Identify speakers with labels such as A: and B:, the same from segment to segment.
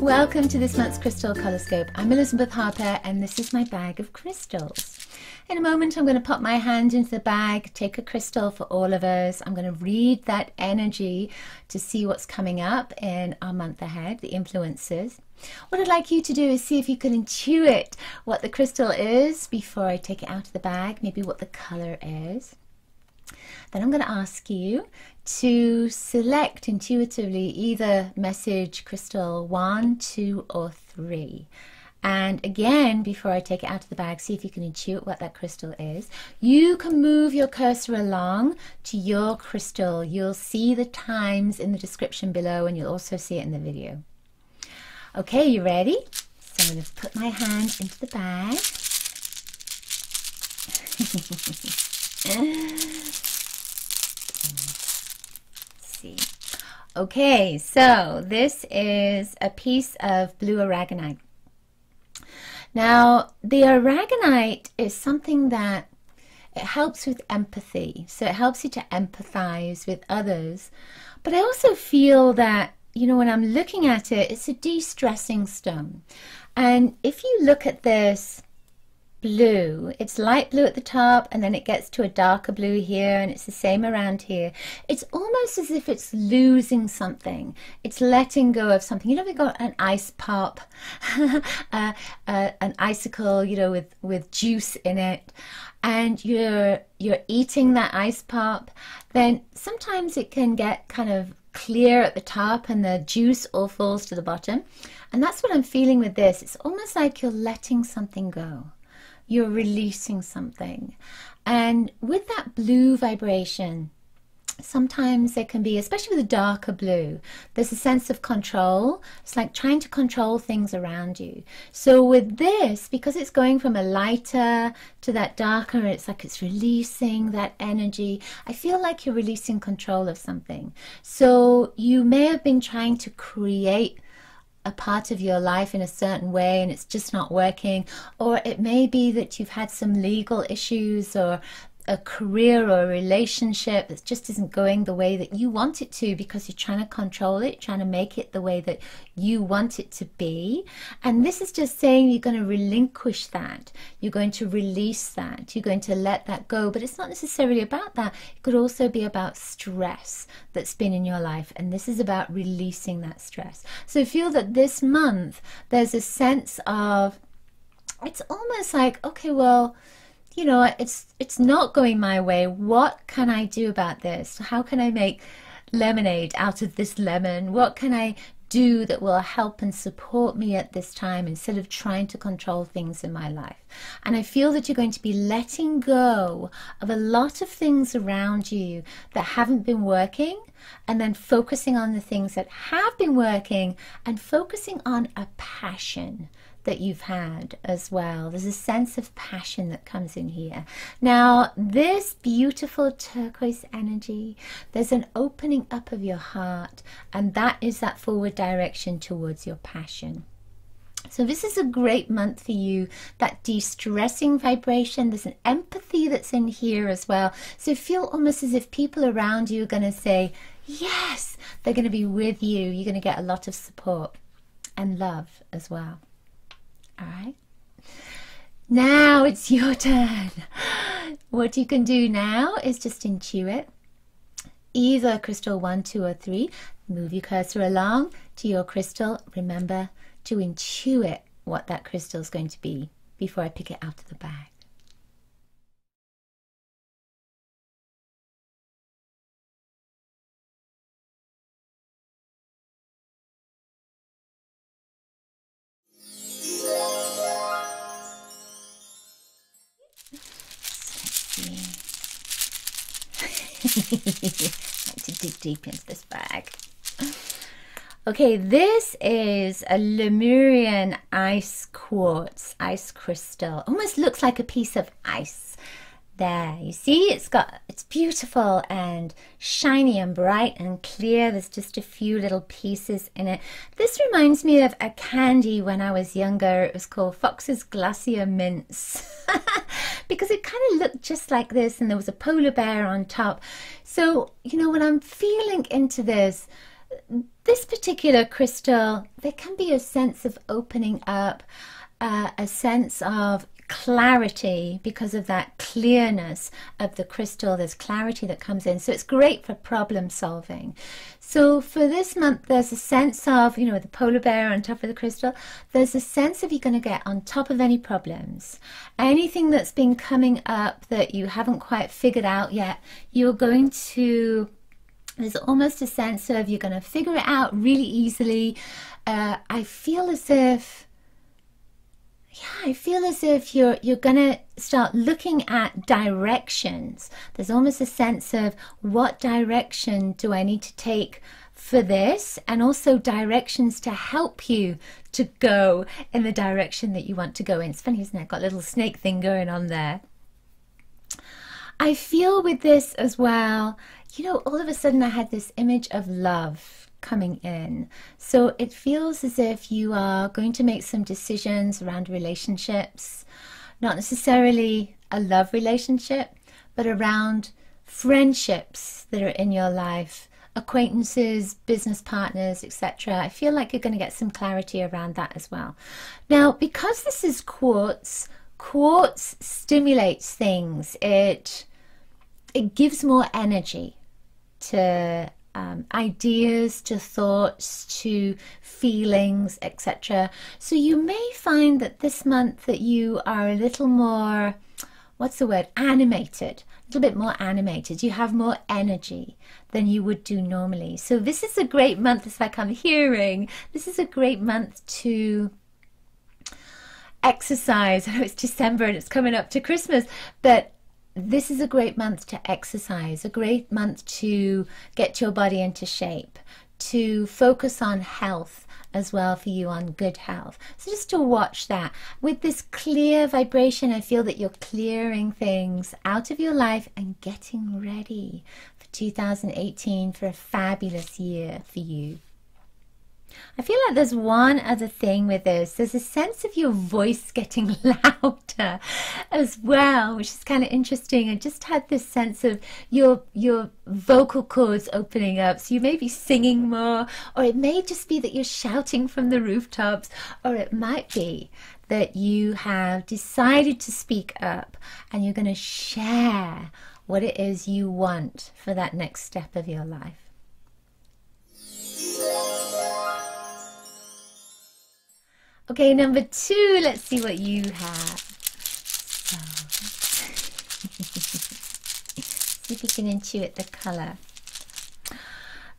A: Welcome to this month's Crystal ColorScope. I'm Elizabeth Harper and this is my bag of crystals. In a moment I'm going to pop my hand into the bag, take a crystal for all of us. I'm going to read that energy to see what's coming up in our month ahead, the influences. What I'd like you to do is see if you can intuit what the crystal is before I take it out of the bag, maybe what the color is. Then I'm going to ask you to select intuitively either message crystal 1, 2 or 3. And again, before I take it out of the bag, see if you can intuit what that crystal is. You can move your cursor along to your crystal. You'll see the times in the description below and you'll also see it in the video. Okay, you ready? So I'm going to put my hand into the bag. See. Okay, so this is a piece of blue aragonite. Now, the aragonite is something that it helps with empathy. So it helps you to empathize with others. But I also feel that, you know, when I'm looking at it, it's a de-stressing stone. And if you look at this blue, it's light blue at the top and then it gets to a darker blue here and it's the same around here. It's almost as if it's losing something. It's letting go of something. You know, we've got an ice pop, an icicle, you know, with juice in it, and you're eating that ice pop, then sometimes it can get kind of clear at the top and the juice all falls to the bottom. And that's what I'm feeling with this. It's almost like you're letting something go. You're releasing something. And with that blue vibration, sometimes there can be, especially with a darker blue, there's a sense of control. It's like trying to control things around you. So with this, because it's going from a lighter to that darker, it's like it's releasing that energy. I feel like you're releasing control of something. So you may have been trying to create a part of your life in a certain way and it's just not working, or it may be that you've had some legal issues or a career or a relationship that just isn't going the way that you want it to because you're trying to control it, trying to make it the way that you want it to be. And this is just saying you're going to relinquish that, you're going to release that, you're going to let that go. But it's not necessarily about that. It could also be about stress that's been in your life, and this is about releasing that stress. So I feel that this month there's a sense of, it's almost like, okay, well, you know, it's not going my way. What can I do about this? How can I make lemonade out of this lemon? What can I do that will help and support me at this time instead of trying to control things in my life? And I feel that you're going to be letting go of a lot of things around you that haven't been working, and then focusing on the things that have been working and focusing on a passion that you've had as well. There's a sense of passion that comes in here. Now, this beautiful turquoise energy, there's an opening up of your heart, and that is that forward direction towards your passion. So this is a great month for you, that de-stressing vibration. There's an empathy that's in here as well. So feel almost as if people around you are going to say, yes, they're going to be with you. You're going to get a lot of support and love as well. All right, now it's your turn. What you can do now is just intuit either crystal 1, 2 or 3. Move your cursor along to your crystal. Remember to intuit what that crystal is going to be before I pick it out of the bag. Like to dig deep into this bag. Okay, this is a Lemurian ice quartz, ice crystal. Almost looks like a piece of ice. There, you see, it's beautiful and shiny and bright and clear. There's just a few little pieces in it. This reminds me of a candy when I was younger. It was called Fox's Glacier Mints because it kind of looked just like this, and there was a polar bear on top. So, you know, when I'm feeling into this, this particular crystal, there can be a sense of opening up, a sense of clarity because of that clearness of the crystal. There's clarity that comes in, so it's great for problem solving. So for this month, there's a sense of, you know, the polar bear on top of the crystal, there's a sense of you're going to get on top of any problems. Anything that's been coming up that you haven't quite figured out yet, you're going to, there's almost a sense of you're going to figure it out really easily. I feel as if you're gonna start looking at directions. There's almost a sense of what direction do I need to take for this, and also directions to help you to go in the direction that you want to go in. It's funny, isn't it? I've got a little snake thing going on there. I feel with this as well, you know, all of a sudden I had this image of love coming in. So it feels as if you are going to make some decisions around relationships, not necessarily a love relationship, but around friendships that are in your life, acquaintances, business partners, etc. I feel like you're going to get some clarity around that as well. Now, because this is quartz, quartz stimulates things. It gives more energy to ideas, to thoughts, to feelings, etc. So you may find that this month that you are a little more, what's the word, animated, a little bit more animated. You have more energy than you would do normally. So this is a great month, it's like I'm hearing, this is a great month to exercise. I know it's December and it's coming up to Christmas, but this is a great month to exercise, a great month to get your body into shape, to focus on health as well for you, on good health. So just to watch that. With this clear vibration, I feel that you're clearing things out of your life and getting ready for 2018 for a fabulous year for you. I feel like there's one other thing with this. There's a sense of your voice getting louder as well, which is kind of interesting. I just had this sense of your vocal cords opening up. So you may be singing more, or it may just be that you're shouting from the rooftops, or it might be that you have decided to speak up and you're going to share what it is you want for that next step of your life. Okay, number 2, let's see what you have. So, see if you can intuit the colour.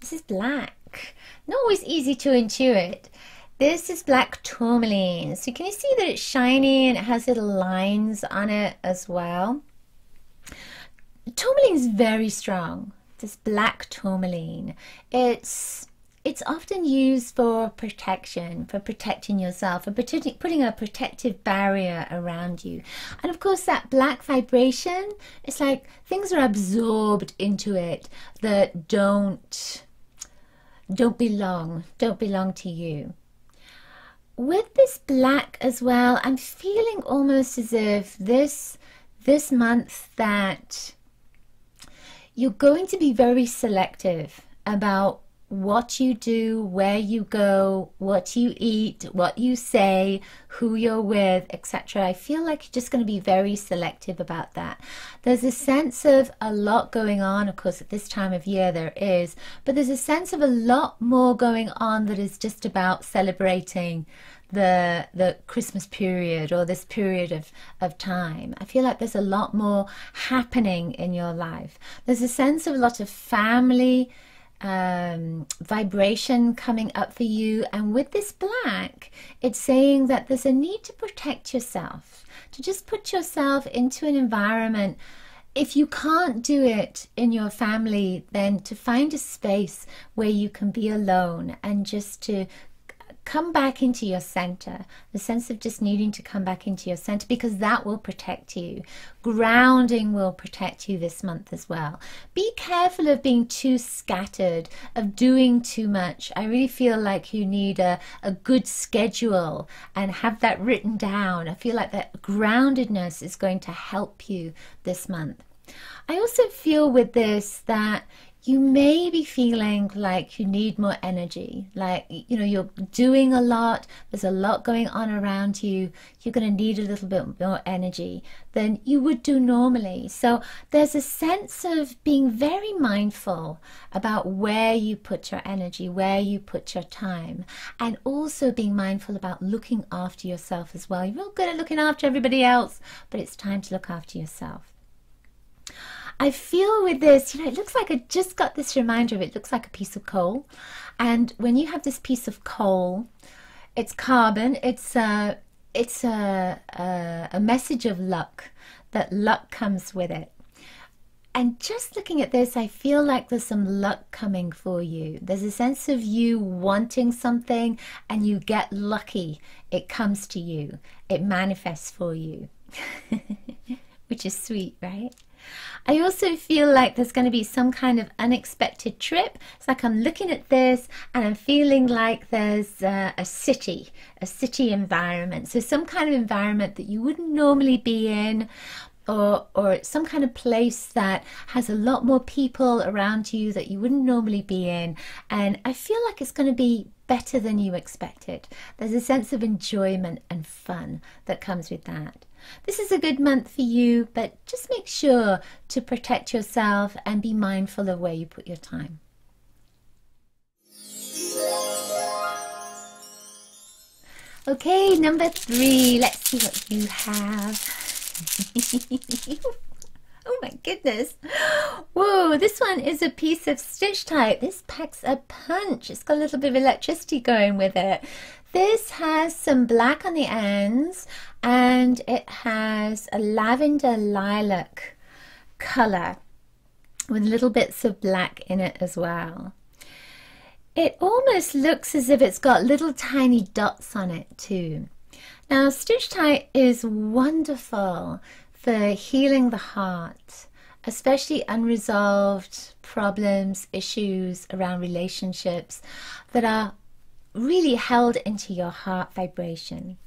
A: This is black. Not always easy to intuit. This is black tourmaline. So can you see that it's shiny and it has little lines on it as well? Tourmaline is very strong. This black tourmaline. It's often used for protection, for protecting yourself, for putting a protective barrier around you. And of course that black vibration, it's like things are absorbed into it that don't belong to you. With this black as well, I'm feeling almost as if this month that you're going to be very selective about what you do, where you go, what you eat, what you say, who you're with, etc. I feel like you're just going to be very selective about that. There's a sense of a lot going on. Of course, at this time of year there is, but there's a sense of a lot more going on that is just about celebrating the Christmas period, or this period of time. I feel like there's a lot more happening in your life. There's a sense of a lot of family vibration coming up for you, and with this black, it's saying that there's a need to protect yourself, to just put yourself into an environment. If you can't do it in your family, then to find a space where you can be alone and just to come back into your center, the sense of just needing to come back into your center, because that will protect you. Grounding will protect you this month as well. Be careful of being too scattered, of doing too much. I really feel like you need a good schedule and have that written down. I feel like that groundedness is going to help you this month. I also feel with this that you may be feeling like you need more energy, like, you know, you're doing a lot, there's a lot going on around you, you're going to need a little bit more energy than you would do normally. So there's a sense of being very mindful about where you put your energy, where you put your time, and also being mindful about looking after yourself as well. You're real good at looking after everybody else, but it's time to look after yourself. I feel with this, you know, it looks like I just got this reminder of it. It looks like a piece of coal. And when you have this piece of coal, it's carbon. It's a message of luck, that luck comes with it. And just looking at this, I feel like there's some luck coming for you. There's a sense of you wanting something and you get lucky. It comes to you. It manifests for you, which is sweet, right? I also feel like there's going to be some kind of unexpected trip. It's like I'm looking at this and I'm feeling like there's a city environment. So some kind of environment that you wouldn't normally be in, or some kind of place that has a lot more people around you that you wouldn't normally be in. And I feel like it's going to be better than you expected. There's a sense of enjoyment and fun that comes with that. This is a good month for you, but just make sure to protect yourself and be mindful of where you put your time. Okay, number 3. Let's see what you have. Oh my goodness. Whoa, this one is a piece of stitch type. This packs a punch. It's got a little bit of electricity going with it. This has some black on the ends and it has a lavender lilac color with little bits of black in it as well. It almost looks as if it's got little tiny dots on it too. Now, stitch tie is wonderful for healing the heart, especially unresolved problems, issues around relationships that are really held into your heart vibration.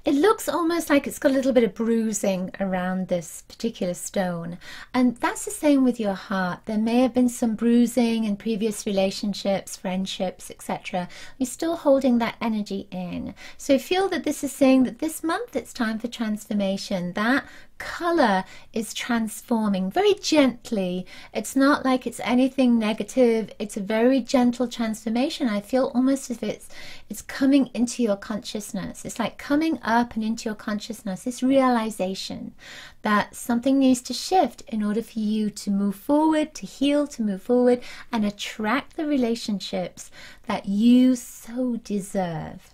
A: It looks almost like it's got a little bit of bruising around this particular stone, and that's the same with your heart. There may have been some bruising in previous relationships, friendships, etc. You're still holding that energy in. So I feel that this is saying that this month it's time for transformation. That color is transforming very gently. It's not like it's anything negative. It's a very gentle transformation. I feel almost as if it's coming into your consciousness. It's like coming up and into your consciousness, this realization that something needs to shift in order for you to move forward, to heal, to move forward and attract the relationships that you so deserve.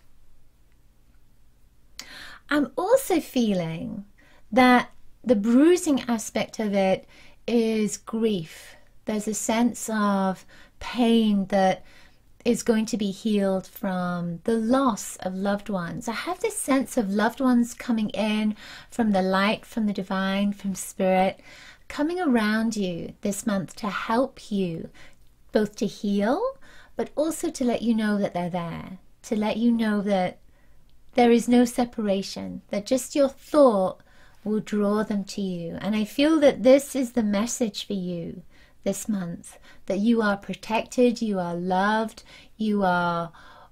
A: I'm also feeling that the bruising aspect of it is grief. There's a sense of pain that is going to be healed from the loss of loved ones. I have this sense of loved ones coming in from the light, from the divine, from spirit, coming around you this month to help you, both to heal, but also to let you know that they're there, to let you know that there is no separation, that just your thought will draw them to you. And I feel that this is the message for you this month, that you are protected, you are loved, you are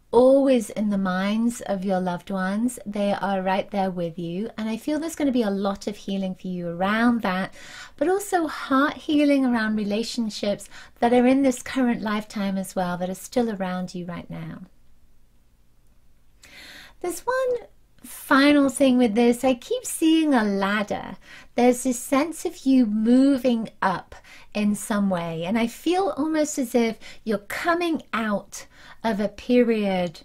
A: always in the minds of your loved ones. They are right there with you. And I feel there's going to be a lot of healing for you around that, but also heart healing around relationships that are in this current lifetime as well, that are still around you right now. There's one final thing with this. I keep seeing a ladder. There's this sense of you moving up in some way, and I feel almost as if you're coming out of a period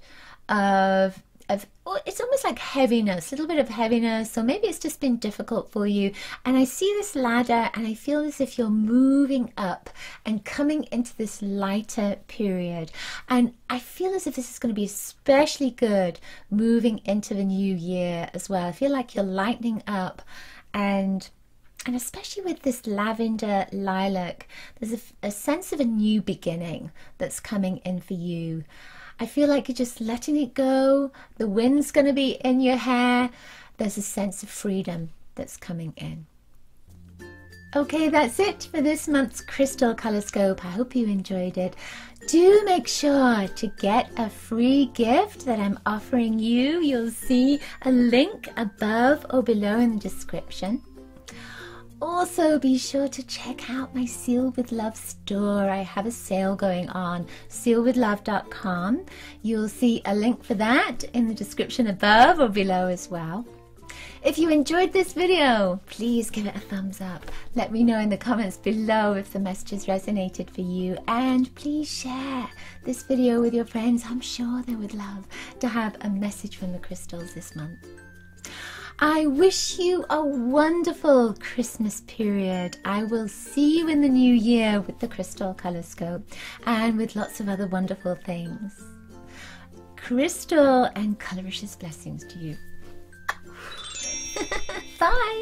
A: of it's almost like heaviness, a little bit of heaviness, or maybe it's just been difficult for you. And I see this ladder and I feel as if you're moving up and coming into this lighter period. And I feel as if this is going to be especially good moving into the new year as well. I feel like you're lightening up, and especially with this lavender lilac, there's a sense of a new beginning that's coming in for you. I feel like you're just letting it go. The wind's going to be in your hair. There's a sense of freedom that's coming in. Okay, that's it for this month's Crystal ColorScope. I hope you enjoyed it. Do make sure to get a free gift that I'm offering you. You'll see a link above or below in the description. Also, be sure to check out my Sealed with Love store. I have a sale going on, sealedwithlove.com. You'll see a link for that in the description above or below as well. If you enjoyed this video, please give it a thumbs up. Let me know in the comments below if the messages resonated for you, and please share this video with your friends. I'm sure they would love to have a message from the crystals this month. I wish you a wonderful Christmas period. I will see you in the new year with the Crystal ColorScope and with lots of other wonderful things. Crystal and coloricious blessings to you. Bye.